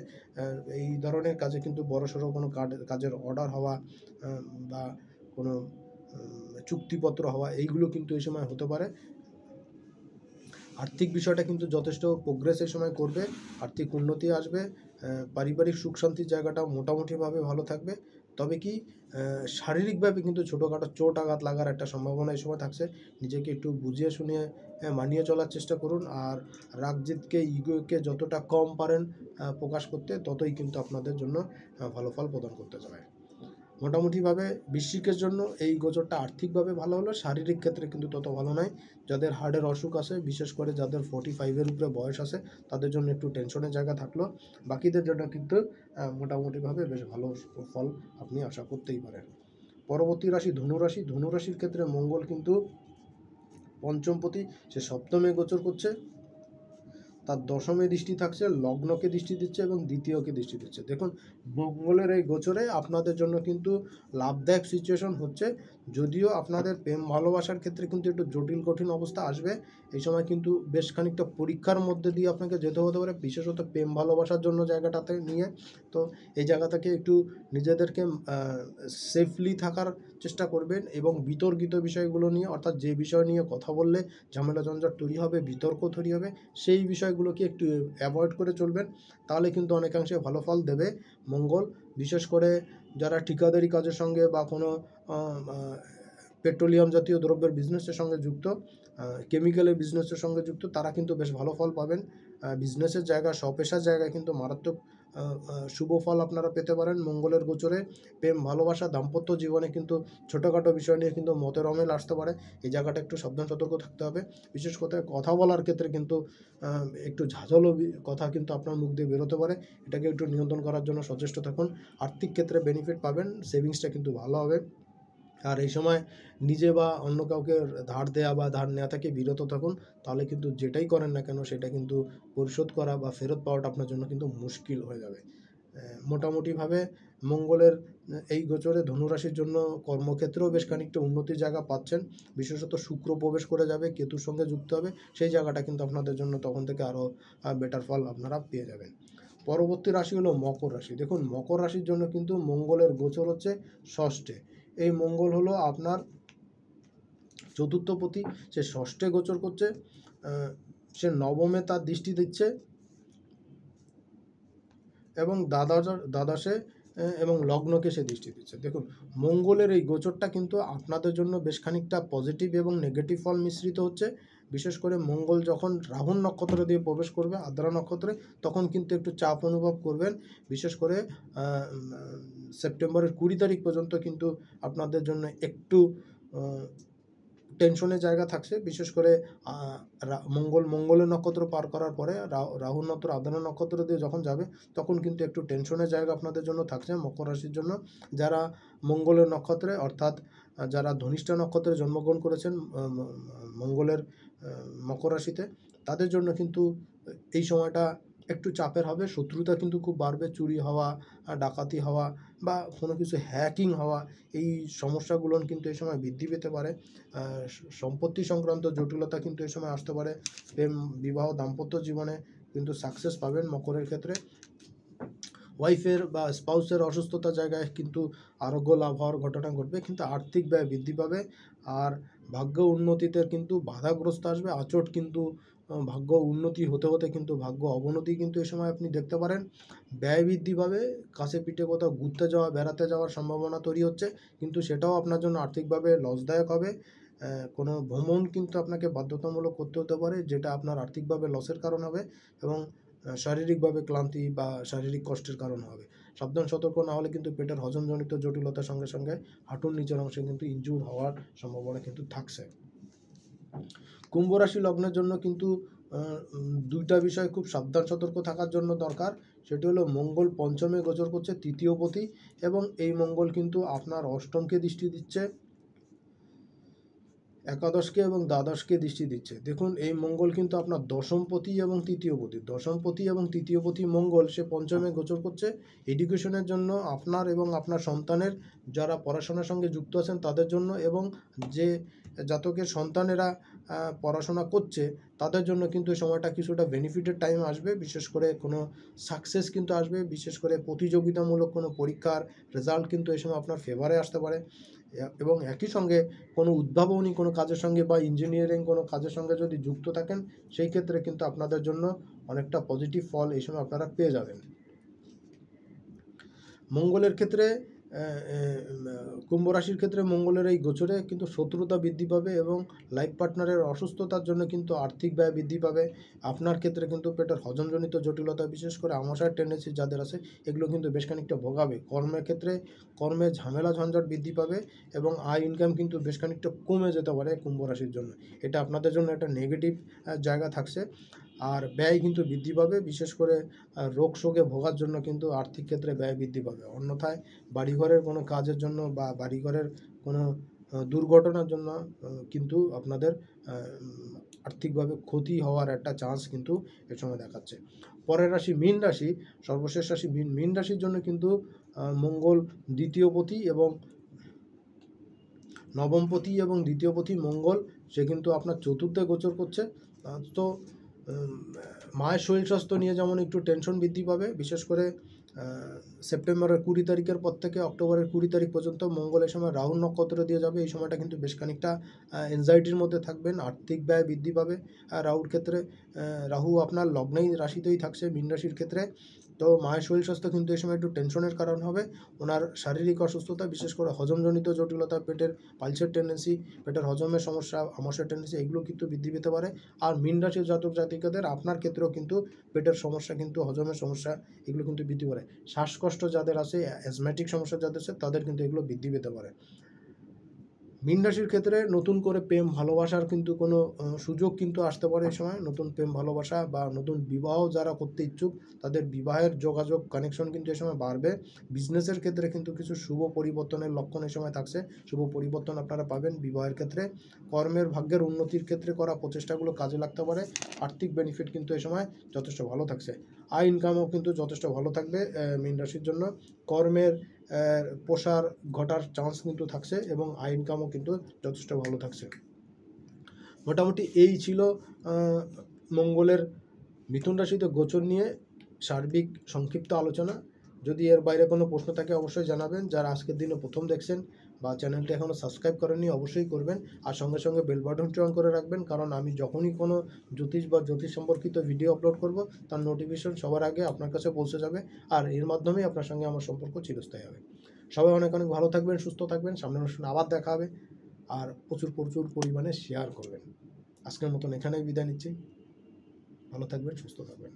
এই ধরনের কাজে কিন্তু বড়সড় কোনো কাজের অর্ডার হওয়া বা কোনো চুক্তিপত্র হওয়া, এইগুলো কিন্তু এই সময় হতে পারে। আর্থিক বিষয়টা কিন্তু যথেষ্ট প্রোগ্রেস এই সময় করবে, আর্থিক উন্নতি আসবে, পারিবারিক সুখ শান্তির জায়গাটাও মোটামুটিভাবে ভালো থাকবে। তবে কি শারীরিকভাবে কিন্তু ছোটোখাটো চোট আঘাত লাগার একটা সম্ভাবনা এই সময় থাকছে। নিজেকে একটু বুঝিয়ে শুনিয়ে মানিয়ে চলার চেষ্টা করুন। আর রাগ জিদকে ইগোকে যতটা কম পারেন প্রকাশ করতে, ততই কিন্তু আপনাদের জন্য ভালো ফল প্রদান করতে যাবে। মোটামুটিভাবে বৃশ্চিকের জন্য এই গোচরটা আর্থিকভাবে ভালো হলো, শারীরিক ক্ষেত্রে কিন্তু তত ভালো নয়। যাদের হার্টের অসুখ আছে, বিশেষ করে যাদের 45-এর উপরে বয়স আছে, তাদের জন্য একটু টেনশনের জায়গা থাকলো। বাকিদের জন্য কিন্তু মোটামুটিভাবে বেশ ভালো ফল আপনি আশা করতেই পারেন। পরবর্তী রাশি ধনুরাশি। ধনুরাশির ক্ষেত্রে মঙ্গল কিন্তু পঞ্চমপতি, সে সপ্তমে গোচর করছে। তার দশমে দৃষ্টি থাকছে, লগ্নকে দৃষ্টি দিচ্ছে এবং দ্বিতীয়কে দৃষ্টি দিচ্ছে। দেখুন, মঙ্গলের এই গোচরে আপনাদের জন্য কিন্তু লাভদায়ক সিচুয়েশন হচ্ছে, যদিও আপনাদের প্রেম ভালোবাসার ক্ষেত্রে কিন্তু একটু জটিল কঠিন অবস্থা আসবে। এই সময় কিন্তু বেশ খানিকটা পরীক্ষার মধ্যে দিয়ে আপনাকে যেতে হতে পারে, বিশেষত প্রেম ভালোবাসার জন্য জায়গাটাতে নিয়ে। তো এই জায়গা থেকে একটু নিজেদেরকে সেফলি থাকার চেষ্টা করবেন এবং বিতর্কিত বিষয়গুলো নিয়ে, অর্থাৎ যে বিষয় নিয়ে কথা বললে ঝামেলা ঝঞ্ঝাট তৈরি হবে, বিতর্ক তৈরি হবে, সেই বিষয়গুলোকে একটু অ্যাভয়েড করে চলবেন। তাহলে কিন্তু অনেকাংশে ভালো ফল দেবে মঙ্গল। বিশেষ করে যারা ঠিকাদারি কাজের সঙ্গে বা কোনো পেট্রোলিয়াম জাতীয় দ্রব্যের বিজনেসের সঙ্গে যুক্ত, কেমিক্যালের বিজনেসের সঙ্গে যুক্ত, তারা কিন্তু বেশ ভালো ফল পাবেন। বিজনেসের জায়গা, স্বপেশার জায়গায় কিন্তু মারাত্মক শুভ ফল আপনারা পেতে পারেন মঙ্গলের গোচরে। প্রেম ভালোবাসা দাম্পত্য জীবনে কিন্তু ছোটোখাটো বিষয় নিয়ে কিন্তু মতের অমিল আসতে পারে। এই জায়গাটা একটু সাবধান সতর্ক থাকতে হবে। বিশেষ করে কথা বলার ক্ষেত্রে কিন্তু একটু ঝাঁঝালো কথা কিন্তু আপনার মুখ দিয়ে বেরোতে পারে। এটাকে একটু নিয়ন্ত্রণ করার জন্য সচেষ্ট থাকুন। আর্থিক ক্ষেত্রে বেনিফিট পাবেন, সেভিংসটা কিন্তু ভালো হবে। আর এই সময় নিজে বা অন্য কাউকে ধার দেওয়া বা ধার নেওয়া থেকে বিরত থাকুন। তাহলে কিন্তু যেটাই করেন না কেন সেটা কিন্তু পরিশোধ করা বা ফেরত পাওয়াটা আপনার জন্য কিন্তু মুশকিল হয়ে যাবে। মোটামুটিভাবে মঙ্গলের এই গোচরে ধনুরাশির জন্য কর্মক্ষেত্রেও বেশ খানিকটা উন্নতির জায়গা পাচ্ছেন। বিশেষত শুক্র প্রবেশ করে যাবে, কেতুর সঙ্গে যুক্ত হবে, সেই জায়গাটা কিন্তু আপনাদের জন্য তখন থেকে আরও বেটার ফল আপনারা পেয়ে যাবেন। পরবর্তী রাশি হলো মকর রাশি। দেখুন, মকর রাশির জন্য কিন্তু মঙ্গলের গোচর হচ্ছে ষষ্ঠে। এই মঙ্গল হলো আপনার চতুর্থপতি, সে ষষ্ঠে গোচর করছে। সে নবমে তার দৃষ্টি দিচ্ছে এবং দ্বাদশে এবং লগ্নকে সে দৃষ্টি দিচ্ছে। দেখুন, মঙ্গলের এই গোচরটা কিন্তু আপনাদের জন্য বেশ খানিকটা পজিটিভ এবং নেগেটিভ ফল মিশ্রিত হচ্ছে। বিশেষ করে মঙ্গল যখন রাহুর নক্ষত্র দিয়ে প্রবেশ করবে, আদ্রা নক্ষত্রে, তখন কিন্তু একটু চাপ অনুভব করবেন। বিশেষ করে সেপ্টেম্বরের 20 তারিখ পর্যন্ত কিন্তু আপনাদের জন্য একটু টেনশনের জায়গা থাকছে। বিশেষ করে মঙ্গলের নক্ষত্র পার করার পরে রাহুর নক্ষত্র আদ্রা নক্ষত্র দিয়ে যখন যাবে, তখন কিন্তু একটু টেনশনের জায়গা আপনাদের জন্য থাকছে মকর রাশির জন্য। যারা মঙ্গলের নক্ষত্রে, অর্থাৎ যারা ধনিষ্ঠা নক্ষত্রে জন্মগ্রহণ করেছেন মঙ্গলের মকর রাশিতে, তাদের জন্য কিন্তু এই সময়টা একটু চাপের হবে। শত্রুতা কিন্তু খুব বাড়বে, চুরি হওয়া, ডাকাতি হওয়া বা কোনো কিছু হ্যাকিং হওয়া, এই সমস্যাগুলো কিন্তু এই সময় বৃদ্ধি পেতে পারে। সম্পত্তি সংক্রান্ত জটিলতা কিন্তু এই সময় আসতে পারে। প্রেম বিবাহ দাম্পত্য জীবনে কিন্তু সাকসেস পাবেন মকরের ক্ষেত্রে। ওয়াইফের বা স্পাউসের অসুস্থতার জায়গায় কিন্তু আরোগ্য লাভ হওয়ার ঘটনা ঘটবে, কিন্তু আর্থিক ব্যয় বৃদ্ধি পাবে। আর ভাগ্য উন্নতিতে কিন্তু বাধাগ্রস্ত আসবে। আচট কিন্তু ভাগ্য উন্নতি হতে হতে কিন্তু ভাগ্য অবনতি কিন্তু এই সময় আপনি দেখতে পারেন। ব্যয় বৃদ্ধি পাবে, কাছে পিঠে কোথাও ঘুরতে যাওয়া, বেড়াতে যাওয়ার সম্ভাবনা তৈরি হচ্ছে, কিন্তু সেটাও আপনার জন্য আর্থিকভাবে লসদায়ক হবে। কোনো ভ্রমণ কিন্তু আপনাকে বাধ্যতামূলক করতে হতে পারে, যেটা আপনার আর্থিকভাবে লসের কারণ হবে এবং শারীরিকভাবে ক্লান্তি বা শারীরিক কষ্টের কারণ হবে। সাবধান সতর্ক না হলে কিন্তু পেটের হজমজনিত জটিলতার সঙ্গে সঙ্গে হাঁটুর নিচের অংশে কিন্তু ইনজুর হওয়ার সম্ভাবনা কিন্তু থাকছে। কুম্ভ রাশি লগ্নের জন্য কিন্তু দুইটা বিষয় খুব সাবধান সতর্ক থাকার জন্য দরকার। সেটি হলো মঙ্গল পঞ্চমে গোচর করছে, তৃতীয়পতি, এবং এই মঙ্গল কিন্তু আপনার অষ্টমকে দৃষ্টি দিচ্ছে, একাদশকে এবং দ্বাদশকে দৃষ্টি দিচ্ছে। দেখুন, এই মঙ্গল কিন্তু আপনার দশমপতি এবং তৃতীয়পতি মঙ্গল সে পঞ্চমে গোচর করছে। এডুকেশনের জন্য আপনার এবং আপনার সন্তানের, যারা পড়াশোনার সঙ্গে যুক্ত আছেন তাদের জন্য, এবং যে জাতকের সন্তানেরা পড়াশোনা করছে তাদের জন্য কিন্তু এই সময়টা কিছুটা বেনিফিটের টাইম আসবে। বিশেষ করে কোনো সাকসেস কিন্তু আসবে। বিশেষ করে প্রতিযোগিতামূলক কোনো পরীক্ষার রেজাল্ট কিন্তু এই সময় আপনার ফেভারে আসতে পারে। এবং একই সঙ্গে কোনো উদ্ভাবনী কোনো কাজের সঙ্গে বা ইঞ্জিনিয়ারিং কোনো কাজের সঙ্গে যদি যুক্ত থাকেন, সেই ক্ষেত্রে কিন্তু আপনাদের জন্য অনেকটা পজিটিভ ফল এই সময় আপনারা পেয়ে যাবেন। মঙ্গলের ক্ষেত্রে কুম্ভ রাশির ক্ষেত্রে মঙ্গলের এই গোচরে কিন্তু শত্রুতা বৃদ্ধি পাবে এবং লাইফ পার্টনারের অসুস্থতার জন্য কিন্তু আর্থিক ব্যয় বৃদ্ধি পাবে। আপনার ক্ষেত্রে কিন্তু পেটের হজমজনিত জটিলতা, বিশেষ করে আমাশয়ের টেন্ডেন্সি যাদের আছে, এগুলো কিন্তু বেশ খানিকটা ভোগাবে। কর্মের ক্ষেত্রে কর্মে ঝামেলা ঝঞ্ঝাট বৃদ্ধি পাবে এবং আয় ইনকাম কিন্তু বেশ খানিকটা কমে যেতে পারে কুম্ভ রাশির জন্য। এটা আপনাদের জন্য একটা নেগেটিভ জায়গা থাকছে। আর ব্যয় কিন্তু বৃদ্ধি পাবে, বিশেষ করে রোগ শোকে ভোগার জন্য কিন্তু আর্থিক ক্ষেত্রে ব্যয় বৃদ্ধি পাবে। অন্যথায় বাড়িঘরের কোনো কাজের জন্য বা বাড়িঘরের কোনো দুর্ঘটনার জন্য কিন্তু আপনাদের আর্থিকভাবে ক্ষতি হওয়ার একটা চান্স কিন্তু এ সময় দেখাচ্ছে। পরের রাশি মীন রাশি, সর্বশেষ রাশি মীন রাশির জন্য কিন্তু মঙ্গল দ্বিতীয়পতি এবং নবমপতি এবং দ্বিতীয়পতি মঙ্গল, সে কিন্তু আপনার চতুর্থে গোচর করছে। তো মায়ের শরীর স্বাস্থ্য নিয়ে যেমন একটু টেনশন বৃদ্ধি পাবে, বিশেষ করে সেপ্টেম্বরের 20 তারিখের পর থেকে অক্টোবরের 20 তারিখ পর্যন্ত মঙ্গল এই সময় রাহু নক্ষত্র দিয়ে যাবে। এই সময়টা কিন্তু বেশ খানিকটা এনজাইটির মধ্যে থাকবেন, আর্থিক ব্যয় বৃদ্ধি পাবে। রাহুর ক্ষেত্রে রাহু আপনার লগ্নেই রাশিতেই থাকছে মীন রাশির ক্ষেত্রে। তো মায়ের শরীর স্বাস্থ্য কিন্তু এই সময় একটু টেনশনের কারণ হবে। ওনার শারীরিক অসুস্থতা, বিশেষ করে হজমজনিত জটিলতা, পেটের পালসের টেন্ডেন্সি, পেটের হজমের সমস্যা, আমাশয়ের টেন্ডেন্সি, এগুলো কিন্তু বৃদ্ধি পেতে পারে। আর মীন রাশির জাতক জাতিকাদের আপনার ক্ষেত্রেও কিন্তু পেটের সমস্যা, কিন্তু হজমের সমস্যা, এগুলো কিন্তু বৃদ্ধি পারে। শ্বাসকষ্ট যাদের আছে, অ্যাজমেটিক সমস্যা যাদের আছে, তাদের কিন্তু এগুলো বৃদ্ধি পেতে পারে। মীন রাশির ক্ষেত্রে নতুন করে প্রেম ভালোবাসার কিন্তু কোনো সুযোগ কিন্তু আসতে পারে এই সময়। নতুন প্রেম ভালোবাসা বা নতুন বিবাহ যারা করতে ইচ্ছুক, তাদের বিবাহের যোগাযোগ কানেকশন কিন্তু এই সময় বাড়বে। বিজনেসের ক্ষেত্রে কিন্তু কিছু শুভ পরিবর্তনের লক্ষণ এই সময় থাকছে, শুভ পরিবর্তন আপনারা পাবেন বিবাহের ক্ষেত্রে। কর্মের ভাগ্যের উন্নতির ক্ষেত্রে করা প্রচেষ্টাগুলো কাজে লাগতে পারে। আর্থিক বেনিফিট কিন্তু এই সময় যথেষ্ট ভালো থাকছে। আয় ইনকামও কিন্তু যথেষ্ট ভালো থাকবে মীন রাশির জন্য। কর্মের প্রসার ঘটার চান্স কিন্তু থাকছে এবং আয় ইনকামও কিন্তু যথেষ্ট ভালো থাকছে। মোটামুটি এই ছিল মঙ্গলের মিথুন রাশিতে গোচর নিয়ে সার্বিক সংক্ষিপ্ত আলোচনা। যদি এর বাইরে কোনো প্রশ্ন থাকে অবশ্যই জানাবেন। যারা আজকের দিনে প্রথম দেখছেন বা চ্যানেলটি এখনও সাবস্ক্রাইব করেননি অবশ্যই করবেন, আর সঙ্গে সঙ্গে বেল বাটনটি অন করে রাখবেন, কারণ আমি যখনই কোনো জ্যোতিষ বা জ্যোতিষ সম্পর্কিত ভিডিও আপলোড করব, তার নোটিফিকেশন সবার আগে আপনার কাছে পৌঁছে যাবে, আর এর মাধ্যমেই আপনার সঙ্গে আমার সম্পর্ক চিরস্থায়ী হবে। সবাই অনেক অনেক ভালো থাকবেন, সুস্থ থাকবেন। সামনের অনুষ্ঠানে আবার দেখা হবে, আর প্রচুর প্রচুর পরিমাণে শেয়ার করবেন। আজকের মতন এখানেই বিদায় নিচ্ছি। ভালো থাকবেন, সুস্থ থাকবেন।